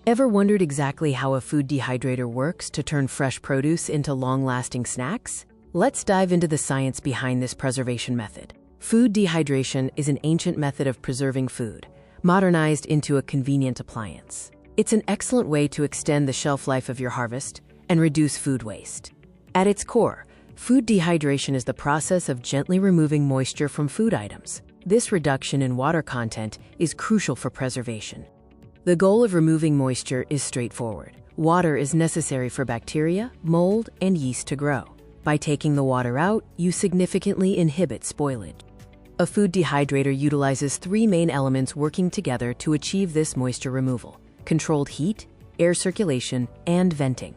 Ever wondered exactly how a food dehydrator works to turn fresh produce into long-lasting snacks? Let's dive into the science behind this preservation method. Food dehydration is an ancient method of preserving food, modernized into a convenient appliance. It's an excellent way to extend the shelf life of your harvest and reduce food waste. At its core, food dehydration is the process of gently removing moisture from food items. This reduction in water content is crucial for preservation. The goal of removing moisture is straightforward. Water is necessary for bacteria, mold, and yeast to grow. By taking the water out, you significantly inhibit spoilage. A food dehydrator utilizes three main elements working together to achieve this moisture removal: controlled heat, air circulation, and venting.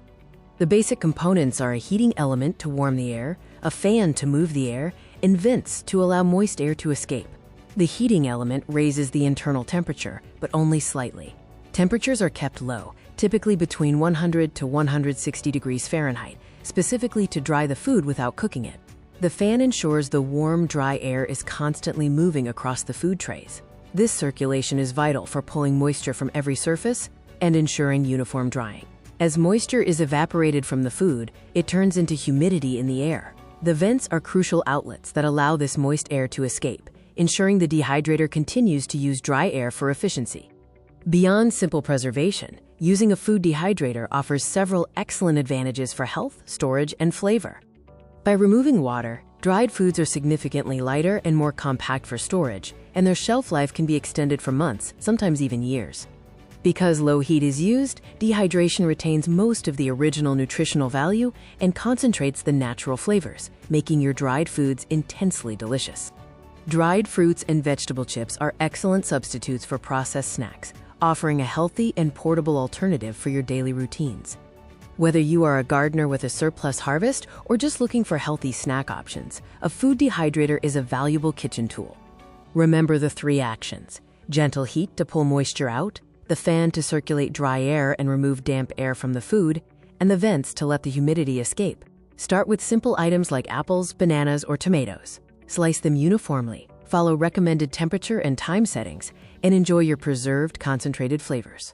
The basic components are a heating element to warm the air, a fan to move the air, and vents to allow moist air to escape. The heating element raises the internal temperature, but only slightly. Temperatures are kept low, typically between 100 to 160 degrees Fahrenheit, specifically to dry the food without cooking it. The fan ensures the warm, dry air is constantly moving across the food trays. This circulation is vital for pulling moisture from every surface and ensuring uniform drying. As moisture is evaporated from the food, it turns into humidity in the air. The vents are crucial outlets that allow this moist air to escape, ensuring the dehydrator continues to use dry air for efficiency. Beyond simple preservation, using a food dehydrator offers several excellent advantages for health, storage, and flavor. By removing water, dried foods are significantly lighter and more compact for storage, and their shelf life can be extended for months, sometimes even years. Because low heat is used, dehydration retains most of the original nutritional value and concentrates the natural flavors, making your dried foods intensely delicious. Dried fruits and vegetable chips are excellent substitutes for processed snacks, offering a healthy and portable alternative for your daily routines. Whether you are a gardener with a surplus harvest or just looking for healthy snack options, a food dehydrator is a valuable kitchen tool. Remember the three actions: gentle heat to pull moisture out, the fan to circulate dry air and remove damp air from the food, and the vents to let the humidity escape. Start with simple items like apples, bananas, or tomatoes. Slice them uniformly, follow recommended temperature and time settings, and enjoy your preserved, concentrated flavors.